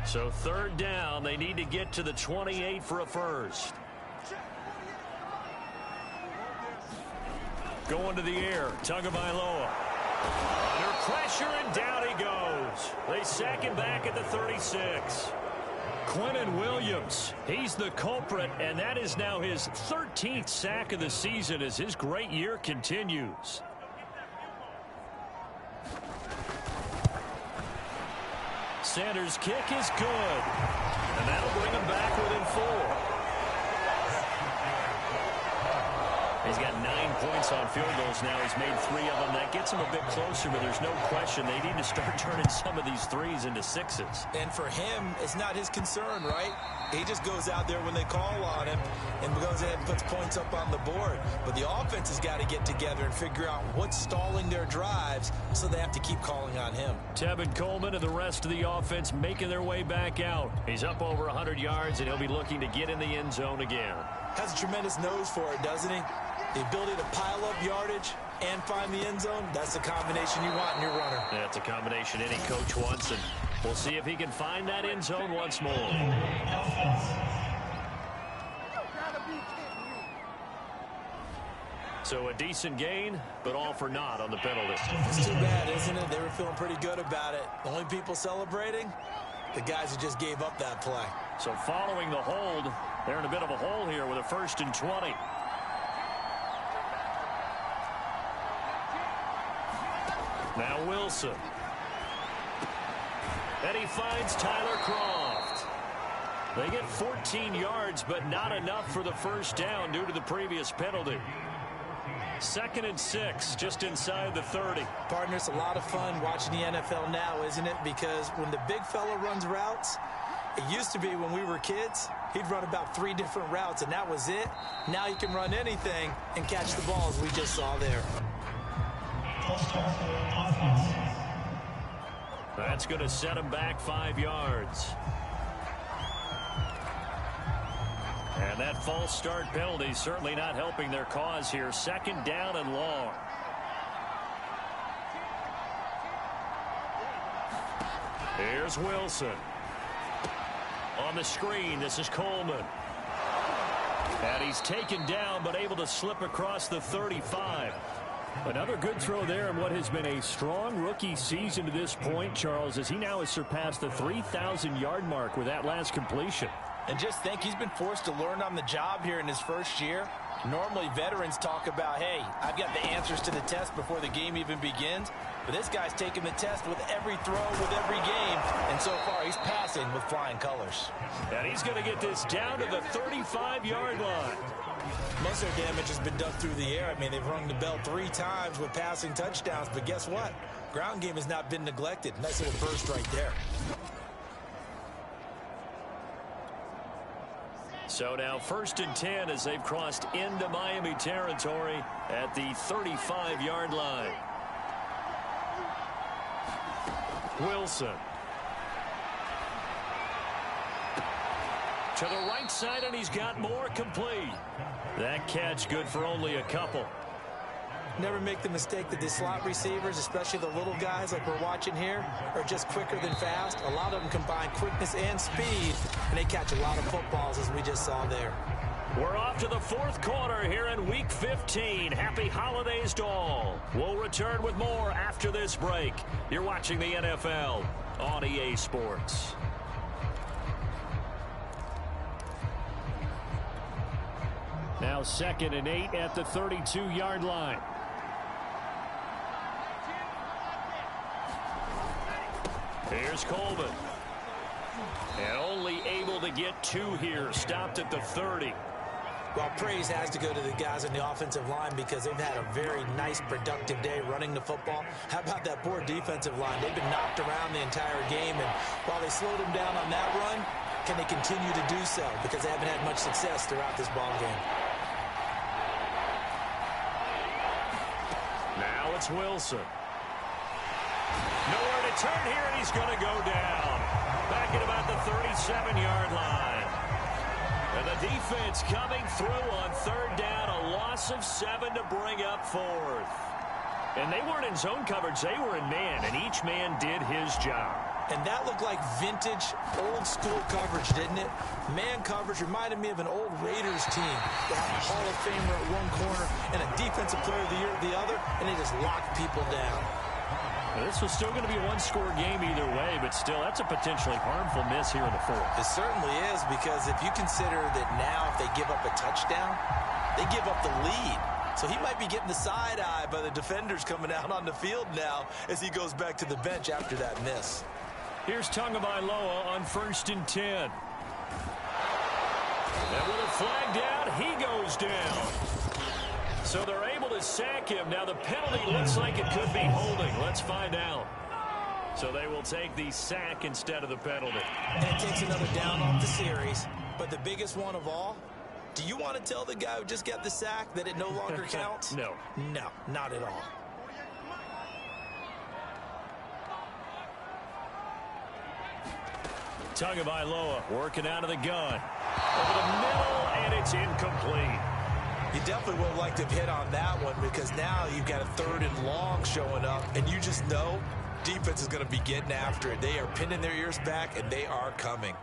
So 3rd down, they need to get to the 28 for a first. Going to the air, Tagovailoa. Under pressure, and down he goes. They sack him back at the 36. Quinnen Williams, he's the culprit, and that is now his 13th sack of the season as his great year continues. Sanders' kick is good, and that'll bring him back within 4. He's got 9 points on field goals now. He's made 3 of them. That gets him a bit closer, but there's no question they need to start turning some of these 3s into 6s. And for him, it's not his concern, right? He just goes out there when they call on him and goes ahead and puts points up on the board. But the offense has got to get together and figure out what's stalling their drives, so they have to keep calling on him. Tevin Coleman and the rest of the offense making their way back out. He's up over 100 yards, and he'll be looking to get in the end zone again. Has a tremendous nose for it, doesn't he? The ability to pile up yardage and find the end zone, that's the combination you want in your runner. That's a combination any coach wants, and we'll see if he can find that end zone once more. So a decent gain, but all for naught on the penalty. It's too bad, isn't it? They were feeling pretty good about it. The only people celebrating, the guys who just gave up that play. So following the hold, they're in a bit of a hole here with a 1st and 20. Now Wilson. And he finds Tyler Kroft. They get 14 yards, but not enough for the first down due to the previous penalty. 2nd and 6, just inside the 30. Partner, it's a lot of fun watching the NFL now, isn't it? Because when the big fella runs routes, it used to be when we were kids, he'd run about 3 different routes, and that was it. Now he can run anything and catch the balls we just saw there. That's going to set him back 5 yards. And that false start penalty certainly not helping their cause here. 2nd down and long. Here's Wilson. On the screen, this is Coleman. And he's taken down, but able to slip across the 35. Another good throw there in what has been a strong rookie season to this point, Charles, as he now has surpassed the 3,000-yard mark with that last completion. And just think, he's been forced to learn on the job here in his first year. Normally, veterans talk about, hey, I've got the answers to the test before the game even begins. But this guy's taking the test with every throw, with every game. And so far, he's passing with flying colors. And he's going to get this down to the 35-yard line. Most of their damage has been done through the air. I mean, they've rung the bell 3 times with passing touchdowns. But guess what? Ground game has not been neglected. Nice little burst right there. So now 1st and 10 as they've crossed into Miami territory at the 35-yard line. Wilson. To the right side, and he's got more complete. That catch good for only a couple. Never make the mistake that the slot receivers, especially the little guys like we're watching here, are just quicker than fast. A lot of them combine quickness and speed, and they catch a lot of footballs, as we just saw there. We're off to the fourth quarter here in Week 15. Happy holidays to all. We'll return with more after this break. You're watching the NFL on EA Sports. Now 2nd and 8 at the 32-yard line. Here's Coleman. And only able to get 2 here. Stopped at the 30. Well, praise has to go to the guys on the offensive line because they've had a very nice, productive day running the football. How about that poor defensive line? They've been knocked around the entire game, and while they slowed them down on that run, can they continue to do so? Because they haven't had much success throughout this ball game. Now it's Wilson. Nowhere to turn here, and he's going to go down. Back at about the 37-yard line. And the defense coming through on 3rd down, a loss of 7 to bring up 4th. And they weren't in zone coverage, they were in man, and each man did his job. And that looked like vintage, old-school coverage, didn't it? Man coverage reminded me of an old Raiders team. They had a Hall of Famer at one corner and a Defensive Player of the Year at the other, and they just locked people down. Well, this was still going to be a one-score game either way, but still, that's a potentially harmful miss here in the 4th. It certainly is, because if you consider that now if they give up a touchdown, they give up the lead. So he might be getting the side eye by the defenders coming out on the field now as he goes back to the bench after that miss. Here's Tagovailoa on 1st and 10. And with a flag down, he goes down. So they're able to sack him. Now the penalty looks like it could be holding. Let's find out. So they will take the sack instead of the penalty. And it takes another down off the series. But the biggest one of all, do you want to tell the guy who just got the sack that it no longer counts? No. No, not at all. Tagovailoa working out of the gun. Over the middle, and it's incomplete. You definitely would have liked to have hit on that one because now you've got a 3rd and long showing up, and you just know defense is going to be getting after it. They are pinning their ears back, and they are coming.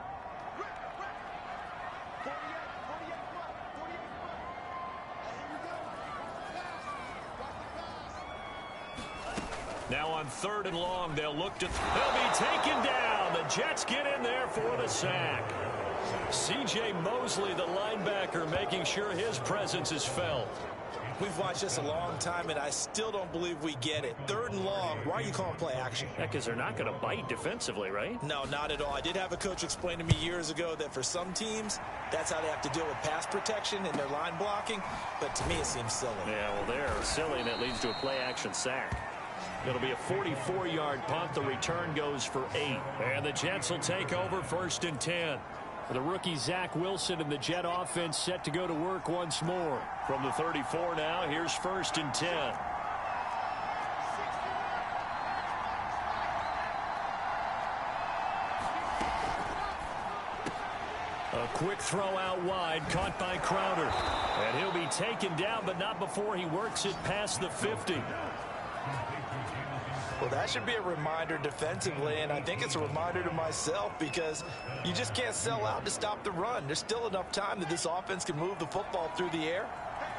Now on 3rd and long, they'll be taken down. The Jets get in there for the sack. C.J. Mosley, the linebacker, making sure his presence is felt. We've watched this a long time, and I still don't believe we get it. 3rd and long, why are you calling play action? Yeah, because they're not going to bite defensively, right? No, not at all. I did have a coach explain to me years ago that for some teams, that's how they have to deal with pass protection and their line blocking, but to me it seems silly. Yeah, well, they're silly, and it leads to a play action sack. It'll be a 44-yard punt. The return goes for 8. And the Jets will take over 1st and 10. The rookie Zach Wilson and the Jet offense set to go to work once more. From the 34 now, here's 1st and 10. A quick throw out wide, caught by Crowder. And he'll be taken down, but not before he works it past the 50. Well, that should be a reminder defensively, and I think it's a reminder to myself because you just can't sell out to stop the run. There's still enough time that this offense can move the football through the air,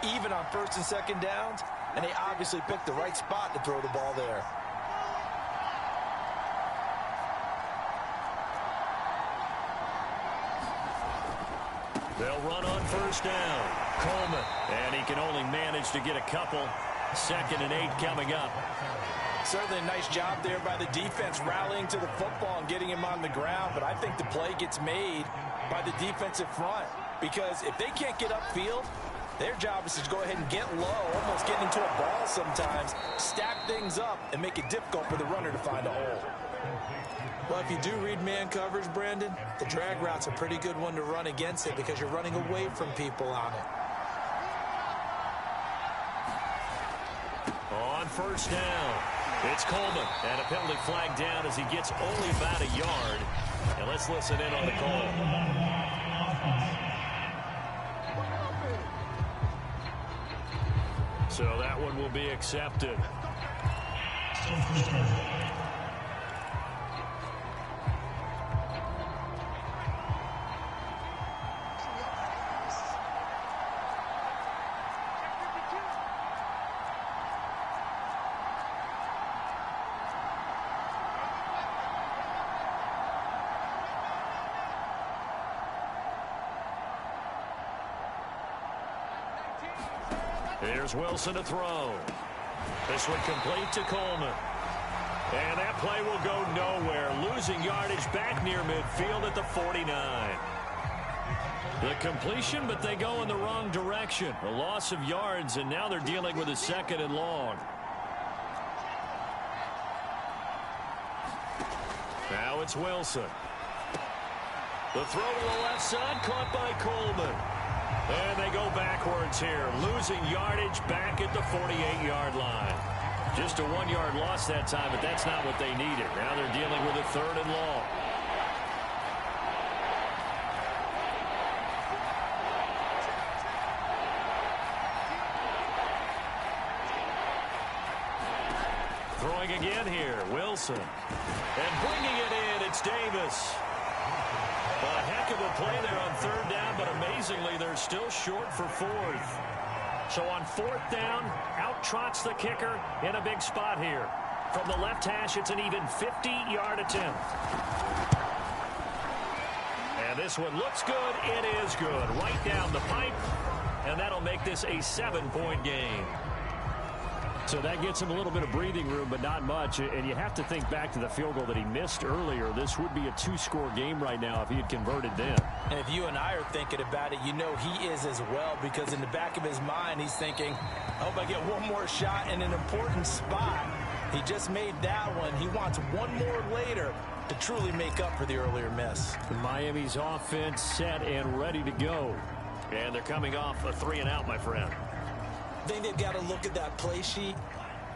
even on 1st and 2nd downs, and they obviously picked the right spot to throw the ball there. They'll run on 1st down. Coleman, and he can only manage to get a couple. 2nd and 8 coming up. Certainly a nice job there by the defense rallying to the football and getting him on the ground, but I think the play gets made by the defensive front because if they can't get upfield, their job is to go ahead and get low, almost getting into a ball sometimes, stack things up, and make it difficult for the runner to find a hole. Well, if you do read man coverage, Brandon, the drag route's a pretty good one to run against it because you're running away from people on it. On 1st down, it's Coleman, and a penalty flag down as he gets only about a yard. And let's listen in on the call. So that one will be accepted. Here's Wilson to throw. This one complete to Coleman. And that play will go nowhere. Losing yardage back near midfield at the 49. The completion, but they go in the wrong direction. A loss of yards, and now they're dealing with a 2nd and long. Now it's Wilson. The throw to the left side, caught by Coleman. And they go backwards here, losing yardage back at the 48-yard line. Just a 1-yard loss that time, but that's not what they needed. Now they're dealing with a 3rd and long. Throwing again here, Wilson. And bringing it in, it's Davis. A heck of a play there on 3rd down, but amazingly, they're still short for 4th. So on 4th down, out trots the kicker in a big spot here. From the left hash, it's an even 50-yard attempt. And this one looks good. It is good. Right down the pipe. And that'll make this a 7-point game. So that gets him a little bit of breathing room, but not much. And you have to think back to the field goal that he missed earlier. This would be a 2-score game right now if he had converted then. And if you and I are thinking about it, you know he is as well, because in the back of his mind, he's thinking, I hope I get one more shot in an important spot. He just made that one. He wants one more later to truly make up for the earlier miss. Miami's offense set and ready to go. And they're coming off a 3-and-out, my friend. I think they've got to look at that play sheet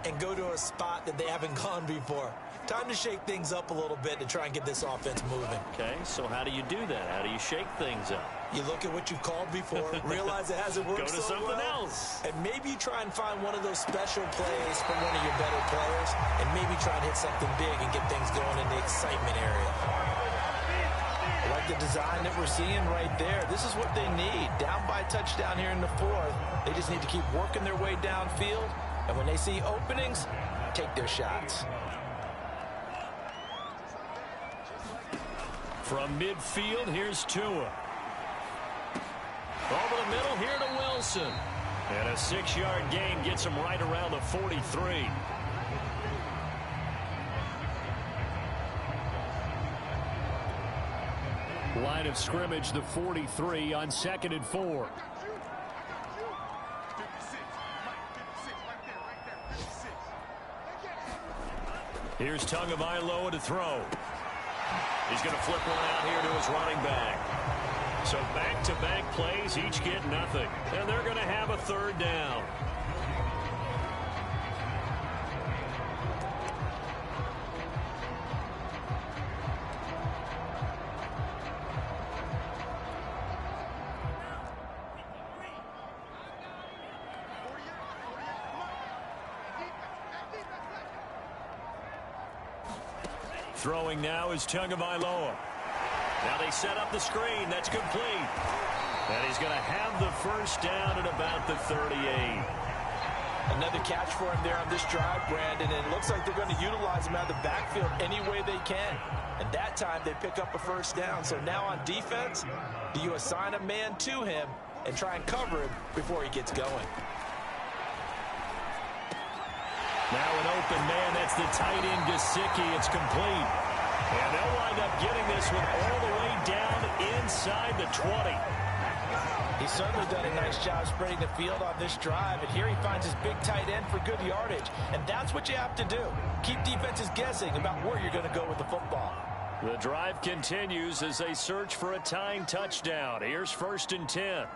and go to a spot that they haven't gone before. Time to shake things up a little bit to try and get this offense moving. Okay, so how do you do that? How do you shake things up? You look at what you've called before, realize it hasn't worked so well. Go to something else. And maybe you try and find one of those special plays from one of your better players, and maybe try and hit something big and get things going in the excitement area. I like the design that we're seeing right there. This is what they need. Down by a touchdown here in the 4th. They just need to keep working their way downfield. And when they see openings, take their shots. From midfield, here's Tua. Over the middle here to Wilson. And a 6-yard gain gets him right around the 43. Line of scrimmage, the 43 on 2nd and 4. Here's Tagovailoa to throw. He's going to flip one out here to his running back. So back-to-back plays, each get nothing. And they're going to have a 3rd down. Throwing now is Tagovailoa. Now they set up the screen. That's complete. And he's going to have the 1st down at about the 38. Another catch for him there on this drive, Brandon, and it looks like they're going to utilize him out of the backfield any way they can. And that time they pick up a 1st down. So now on defense, do you assign a man to him and try and cover him before he gets going? Now an open man, that's the tight end Gesicki. It's complete. And they'll wind up getting this one all the way down inside the 20. He's certainly done a nice job spreading the field on this drive, and here he finds his big tight end for good yardage. And that's what you have to do. Keep defenses guessing about where you're going to go with the football. The drive continues as they search for a tying touchdown. Here's 1st and 10.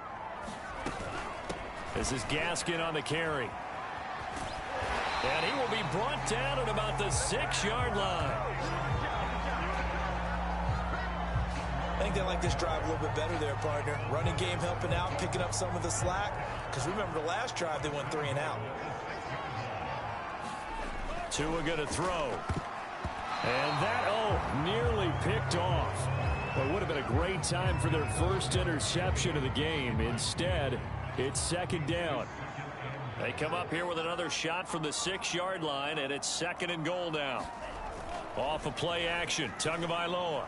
This is Gaskin on the carry. And he will be brought down at about the 6-yard line. think they like this drive a little bit better there, partner. Running game helping out, picking up some of the slack. Because remember, the last drive, they went 3 and out. Tua going to throw. And that, nearly picked off. Well, it would have been a great time for their first interception of the game. Instead, it's second down. They come up here with another shot from the 6-yard line, and it's 2nd and goal now. Off of play action, Tagovailoa.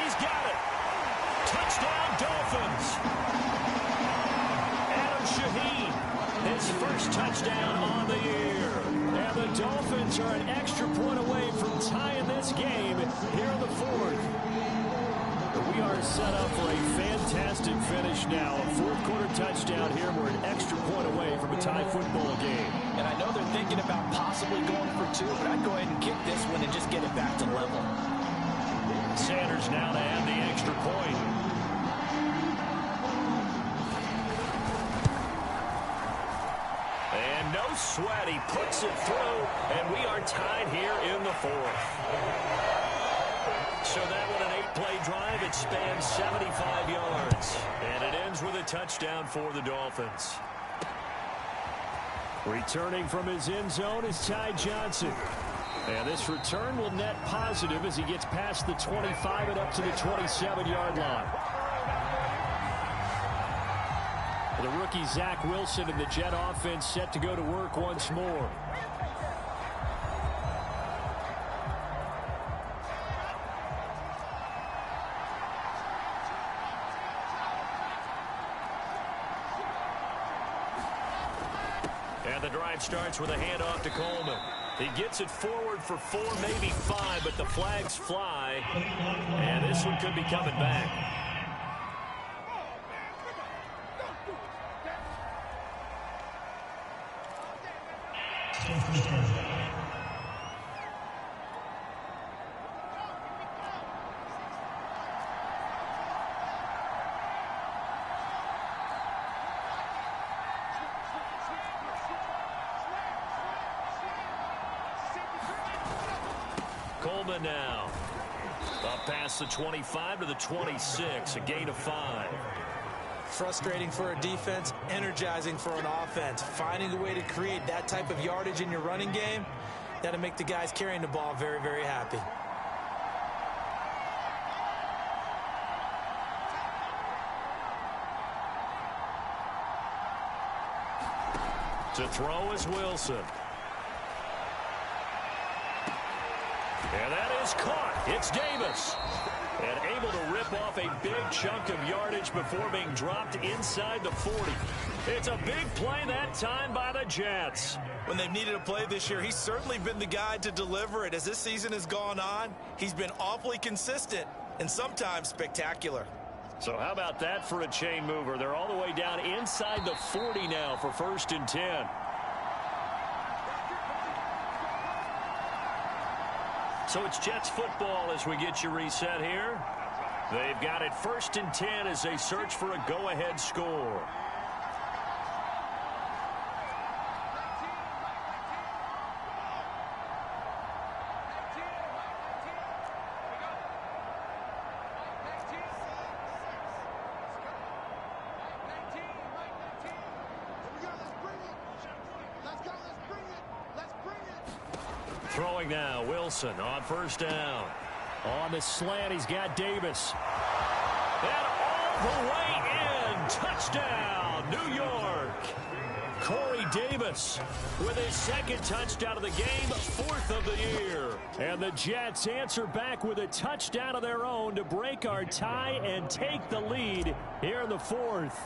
He's got it. Touchdown, Dolphins. Adam Shaheen, his first touchdown on the year. And the Dolphins are an extra point away from tying this game here in the 4th. We are set up for a fantastic finish now. A 4th-quarter touchdown here. We're an extra point away from a tie football game. And I know they're thinking about possibly going for 2, but I'd go ahead and kick this one and just get it back to level. Sanders now to add the extra point. And no sweat. He puts it through, and we are tied here in the 4th. So that one an 8-play drive. It spans 75 yards. And it ends with a touchdown for the Dolphins. Returning from his end zone is Ty Johnson. And this return will net positive as he gets past the 25 and up to the 27-yard line. The rookie Zach Wilson and the Jet offense set to go to work once more. And the drive starts with a handoff to Coleman. He gets it forward for 4, maybe 5, but the flags fly. And this one could be coming back. Coleman now. Up past the 25 to the 26, a gain of 5. Frustrating for a defense, energizing for an offense. Finding a way to create that type of yardage in your running game, that'll make the guys carrying the ball very, very happy. To throw is Wilson. And that is caught. It's Davis. And able to rip off a big chunk of yardage before being dropped inside the 40. It's a big play that time by the Jets. When they've needed a play this year, he's certainly been the guy to deliver it. As this season has gone on, he's been awfully consistent and sometimes spectacular. So how about that for a chain mover? They're all the way down inside the 40 now for 1st and 10. So it's Jets football as we get you reset here. They've got it 1st and 10 as they search for a go-ahead score. Throwing now, Wilson on 1st down. On the slant, he's got Davis. And all the way in. Touchdown, New York. Corey Davis with his 2nd touchdown of the game, 4th of the year. And the Jets answer back with a touchdown of their own to break our tie and take the lead here in the 4th.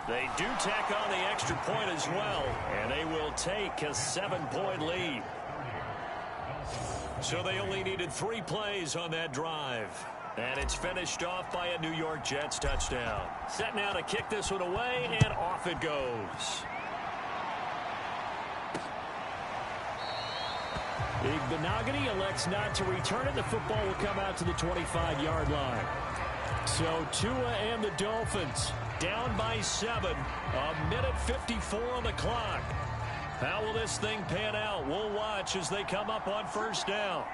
They do tack on the extra point as well, and they will take a 7-point lead. So they only needed 3 plays on that drive. And it's finished off by a New York Jets touchdown. Set now to kick this one away, and off it goes. Igbenogany elects not to return it. The football will come out to the 25-yard line. So Tua and the Dolphins down by 7. 1:54 on the clock. How will this thing pan out? We'll watch as they come up on first down.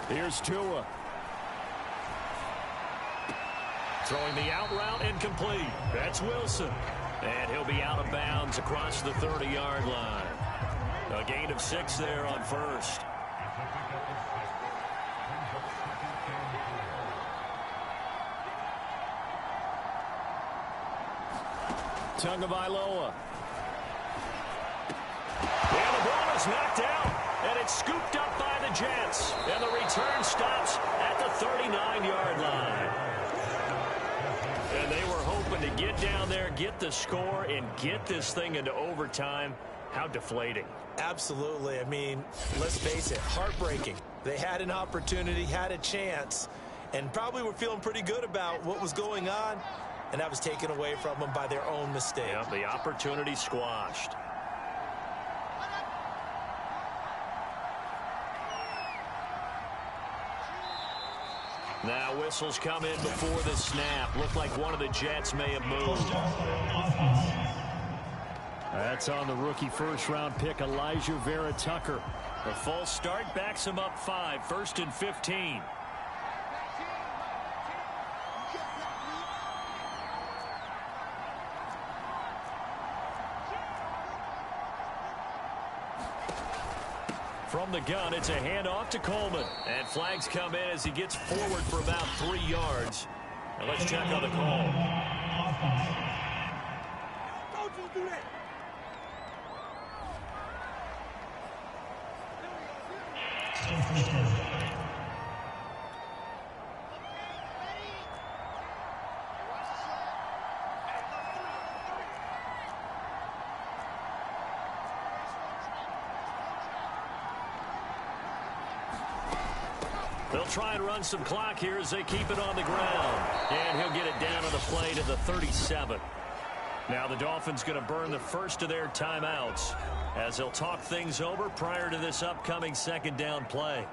Here's Tua. Throwing the out route incomplete. That's Wilson. And he'll be out of bounds across the 30-yard line. A gain of 6 there on first. Tagovailoa. And the ball is knocked out. And it's scooped up by the Jets. And the return stops at the 39-yard line. And they were hoping to get down there, get the score, and get this thing into overtime. How deflating. Absolutely. I mean, let's face it, heartbreaking. They had an opportunity, had a chance, and probably were feeling pretty good about what was going on, and that was taken away from them by their own mistake. Yeah, the opportunity squashed. Now whistles come in before the snap. Looked like one of the Jets may have moved. That's on the rookie first-round pick, Elijah Vera Tucker. A false start backs him up 5, 1st and 15. From the gun, it's a handoff to Coleman. And flags come in as he gets forward for about 3 yards. Now let's check on the call. They'll try and run some clock here as they keep it on the ground. And he'll get it down on the play to the 37. Now the Dolphins going to burn the first of their timeouts as they'll talk things over prior to this upcoming second down play.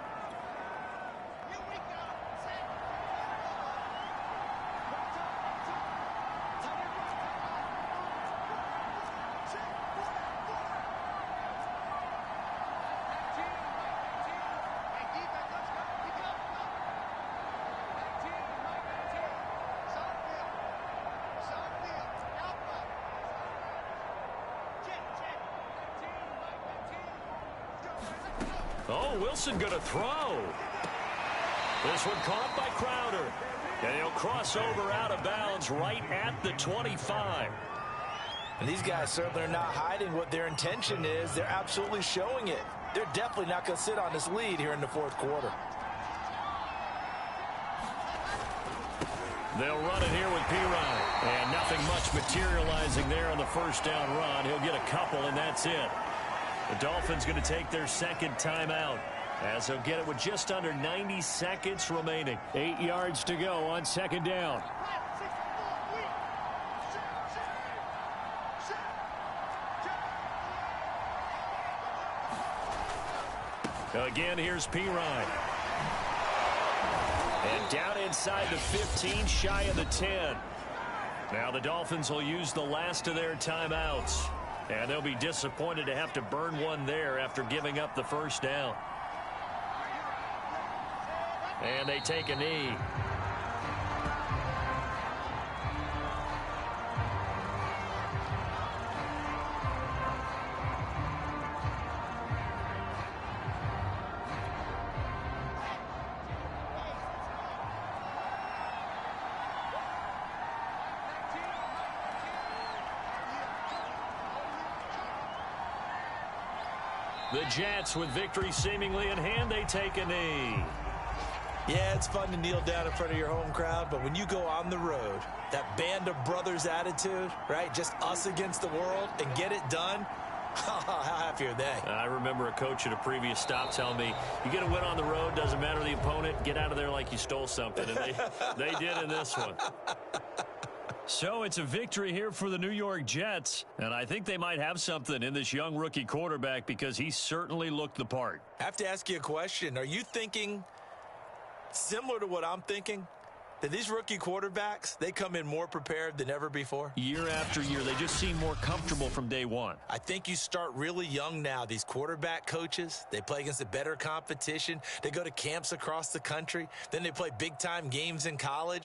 Oh, Wilson going to throw. This one caught by Crowder. And he'll cross over out of bounds right at the 25. And these guys certainly are not hiding what their intention is. They're absolutely showing it. They're definitely not going to sit on this lead here in the fourth quarter. They'll run it here with Pirine. And nothing much materializing there on the first down run. He'll get a couple, and that's it. The Dolphins going to take their second timeout as they'll get it with just under 90 seconds remaining. 8 yards to go on second down. Again, here's Pirine. And down inside the 15, shy of the 10. Now the Dolphins will use the last of their timeouts. And they'll be disappointed to have to burn one there after giving up the first down. And they take a knee. The Jets, with victory seemingly in hand, they take a knee. Yeah, it's fun to kneel down in front of your home crowd, but when you go on the road, that band of brothers attitude, right? Just us against the world and get it done. How happy are they? I remember a coach at a previous stop telling me, you get a win on the road, doesn't matter the opponent, get out of there like you stole something. And they did in this one. So it's a victory here for the New York Jets, and I think they might have something in this young rookie quarterback because he certainly looked the part. I have to ask you a question. Are you thinking similar to what I'm thinking? that these rookie quarterbacks, they come in more prepared than ever before? Year after year, they just seem more comfortable from day one. I think you start really young now. These quarterback coaches, they play against a better competition. They go to camps across the country. Then they play big-time games in college.